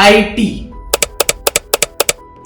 IT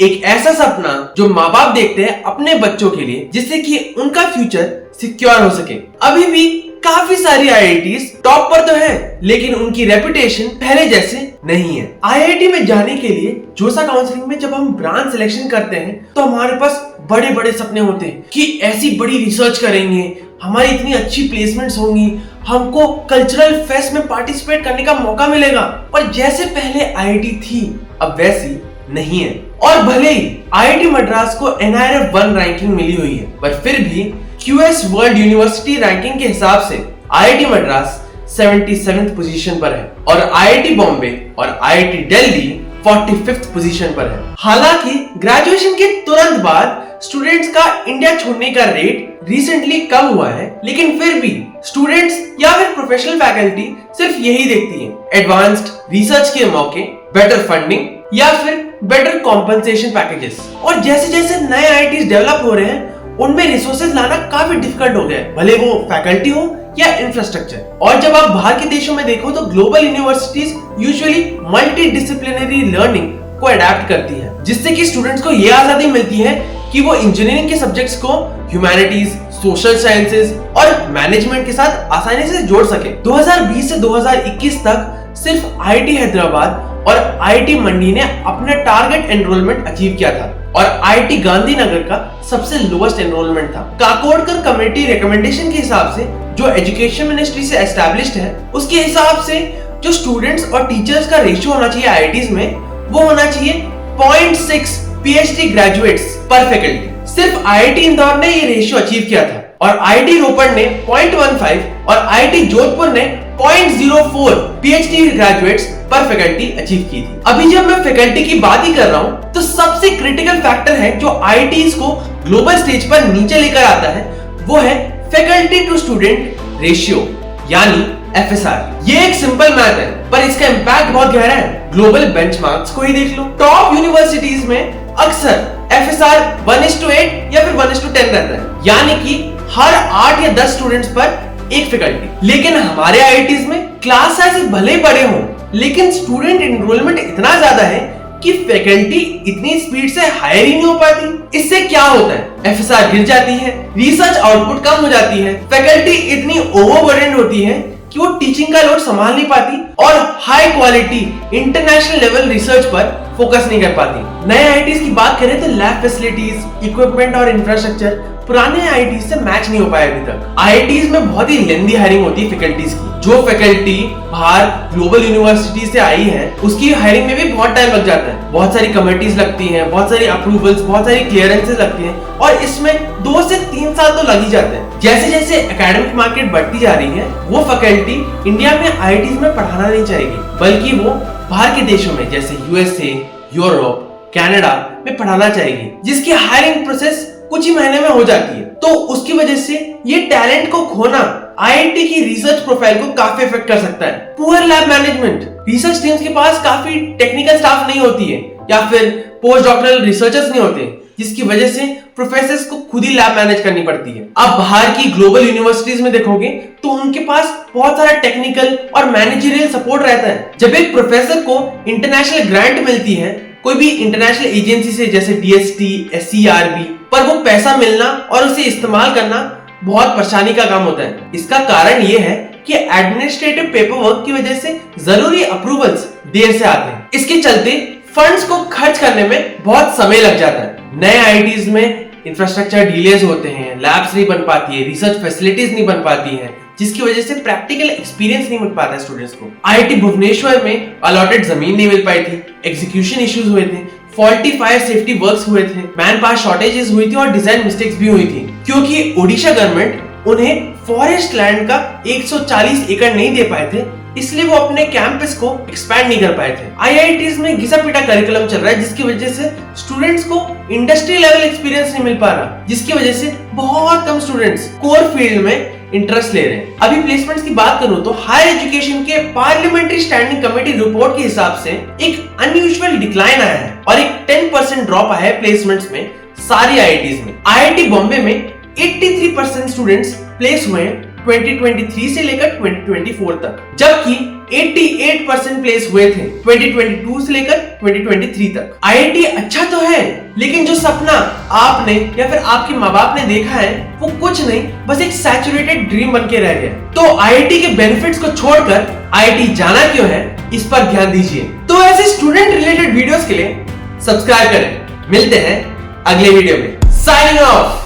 एक ऐसा सपना जो माँ बाप देखते हैं अपने बच्चों के लिए, जिससे कि उनका फ्यूचर सिक्योर हो सके। अभी भी काफी सारी आईआईटीज टॉप पर तो है, लेकिन उनकी रेपुटेशन पहले जैसे नहीं है। आईआईटी में जाने के लिए जोसा काउंसलिंग में जब हम ब्रांच सिलेक्शन करते हैं तो हमारे पास बड़े बड़े सपने होते हैं कि ऐसी बड़ी रिसर्च करेंगे, हमारी इतनी अच्छी प्लेसमेंट्स होंगी, हमको कल्चरल फेस्ट में पार्टिसिपेट करने का मौका मिलेगा। पर जैसे पहले आईआईटी थी अब वैसी नहीं है। और भले ही आईआईटी मद्रास को NIRF 1 रैंकिंग मिली हुई है, पर फिर भी QS वर्ल्ड यूनिवर्सिटी रैंकिंग के हिसाब से आईआईटी मद्रास 77th पोजीशन पर है और आईआईटी बॉम्बे और आईआईटी दिल्ली 45th पोजीशन पर है। हालांकि ग्रेजुएशन के तुरंत बाद स्टूडेंट्स का इंडिया छोड़ने का रेट रिसेंटली कम हुआ है, लेकिन फिर भी स्टूडेंट्स या फिर प्रोफेशनल फैकल्टी सिर्फ यही देखती है, एडवांस्ड रिसर्च के मौके, बेटर फंडिंग या फिर बेटर कॉम्पनसेशन पैकेजेस। और जैसे जैसे नए आईआईटीज डेवलप हो रहे हैं उनमें रिसोर्सेज लाना काफी डिफिकल्ट हो गया है, भले वो फैकल्टी हो या इंफ्रास्ट्रक्चर। और जब आप बाहर के देशों में देखो तो global universities usually multi disciplinary learning को अडैप्ट करती है, जिससे कि स्टूडेंट्स को ये आजादी मिलती है कि वो इंजीनियरिंग के सब्जेक्ट्स को ह्यूमैनिटीज, सोशल साइंसेज और मैनेजमेंट के साथ आसानी से जोड़ सके। 2020 से 2021 तक सिर्फ आईआईटी हैदराबाद और आईआईटी मंडी ने अपना टारगेट एनरोलमेंट अचीव किया था और आईआईटी गांधीनगर का सबसे लोएस्ट एनरोलमेंट था। काकोडकर कमेटी रिकमेंडेशन के हिसाब से जो एजुकेशन मिनिस्ट्री से एस्टैब्लिश्ड है, उसके हिसाब से जो स्टूडेंट्स और टीचर्स का रेशियो होना चाहिए आईआईटीज में, वो होना चाहिए 0.6 पीएचडी ग्रेजुएट्स पर फैकल्टी। सिर्फ आईआईटी इंदौर ने ये रेशियो अचीव किया था और आईआईटी रोपड़ ने 0.15 और आईआईटी जोधपुर ने 0.04 पीएचडी ग्रेजुएट्स पर फैकल्टी अचीव की थी। अभी जब मैं फैकल्टी की बात ही कर रहा हूँ तो सबसे क्रिटिकल फैक्टर है जो आईआईटीज को ग्लोबल स्टेज पर नीचे लेकर आता है, वो है फैकल्टी टू स्टूडेंट रेशियो यानी FSR। ये एक सिंपल मैथ है पर इसका इंपैक्ट बहुत गहरा है। ग्लोबल बेंचमार्क्स को ही देख लो, टॉप यूनिवर्सिटीज में अक्सर FSR 1:8 या फिर 1:10 रहता है, यानी कि हर 8 या 10 स्टूडेंट्स पर एक फैकल्टी। लेकिन हमारे आईआईटीज में क्लास साइज भले बड़े हों, लेकिन स्टूडेंट एनरोलमेंट इतना ज्यादा है कि फैकल्टी इतनी स्पीड से हायर ही नहीं हो पाती। इससे क्या होता है, FSR गिर जाती है, रिसर्च आउटपुट कम हो जाती है, फैकल्टी इतनी ओवरबर्डन होती है कि वो टीचिंग का लोड संभाल नहीं पाती और high quality international level research पर फोकस नहीं कर पाती। नए आईआईटीज की बात करें तो लैब फैसिलिटीज, इक्विपमेंट और इंफ्रास्ट्रक्चर पुराने आईआईटीज से मैच नहीं हो पाया अभी तक। आईआईटीज में बहुत ही लेंदी हायरिंग होती है फैकल्टीज की। जो फैकल्टी बाहर ग्लोबल यूनिवर्सिटी से आई है उसकी हायरिंग में भी बहुत टाइम लग जाता है, बहुत सारी कमिटीज लगती हैं, बहुत सारी अप्रूवल्स, बहुत सारी क्लियरेंसेस लगती हैं और इसमें 2 से 3 साल तो लग ही जाते हैं। जैसे जैसे एकेडमिक मार्केट बढ़ती जा रही है, वो फैकल्टी इंडिया में आईआईटीज में पढ़ाना नहीं चाहेगी, बल्कि वो बाहर के देशों में जैसे USA, यूरोप, कनाडा में पढ़ाना चाहेगी, जिसकी हायरिंग प्रोसेस कुछ ही महीने में हो जाती है। तो उसकी वजह से ये टैलेंट को खोना आईआईटी की रिसर्च प्रोफाइल को काफी इफेक्ट कर सकता है। Poor lab management, research teams के पास काफी टेक्निकल स्टाफ नहीं होती है या फिर पोस्ट डॉक्टरल रिसर्चर्स नहीं होते, जिसकी वजह से प्रोफेसर्स को खुद ही लैब मैनेज करनी पड़ती है। अब बाहर की ग्लोबल यूनिवर्सिटीज में देखोगे तो उनके पास बहुत सारा टेक्निकल और मैनेजरियल सपोर्ट रहता है। जब एक प्रोफेसर को इंटरनेशनल ग्रांट मिलती है कोई भी इंटरनेशनल एजेंसी से जैसे DST, SCRB, पर वो पैसा मिलना और उसे इस्तेमाल करना बहुत परेशानी का काम होता है। इसका कारण ये है कि एडमिनिस्ट्रेटिव पेपरवर्क की वजह से जरूरी अप्रूवल्स देर से आते हैं। इसके चलते फंड्स को खर्च करने में बहुत समय लग जाता है। नए आईआईटीज में इंफ्रास्ट्रक्चर डिलेज होते हैं, लैब्स नहीं बन पाती है, रिसर्च फैसिलिटीज नहीं बन पाती है, जिसकी वजह से प्रैक्टिकल एक्सपीरियंस नहीं मिल पाता स्टूडेंट्स को। आईआईटी भुवनेश्वर में अलॉटेड जमीन नहीं मिल पाई थी, एग्जीक्यूशन इश्यूज हुए थे, फॉल्टी फायर सेफ्टी वर्क्स हुए थे, मैन पावर शॉर्टेजेस हुई थी और डिजाइन मिस्टेक्स भी हुई थी, क्योंकि ओडिशा गवर्नमेंट उन्हें फॉरेस्ट लैंड का 140 एकड़ नहीं दे पाए थे, इसलिए वो अपने कैंपस को एक्सपैंड नहीं कर पाए थे। आईआईटीज में घिसा पिटा करिकुलम चल रहा है, जिसकी वजह से स्टूडेंट्स को इंडस्ट्री लेवल एक्सपीरियंस नहीं मिल पा रहा, जिसकी वजह से बहुत कम स्टूडेंट्स कोर फील्ड में इंटरेस्ट ले रहे हैं। अभी प्लेसमेंट्स की बात करूं तो हायर एजुकेशन के पार्लियामेंट्री स्टैंडिंग कमेटी रिपोर्ट के हिसाब से एक अनयूजुअल डिक्लाइन आया है और एक 10% ड्रॉप आया है प्लेसमेंट्स में सारी आईआईटीज में। आईआईटी बॉम्बे में 83% स्टूडेंट्स प्लेस हुए हैं 2023 से लेकर 2024 तक, जबकि 88% प्लेस हुए थे 2022 से लेकर 2023 तक। आईआईटी अच्छा तो है, लेकिन जो सपना आपने या फिर आपके माँ बाप ने देखा है वो कुछ नहीं, बस एक सैचुरेटेड ड्रीम बन के रह गया। तो आईआईटी के बेनिफिट्स को छोड़कर आईआईटी जाना क्यों है, इस पर ध्यान दीजिए। तो ऐसे स्टूडेंट रिलेटेड वीडियोस के लिए सब्सक्राइब करें। मिलते हैं अगले वीडियो में। Signing off.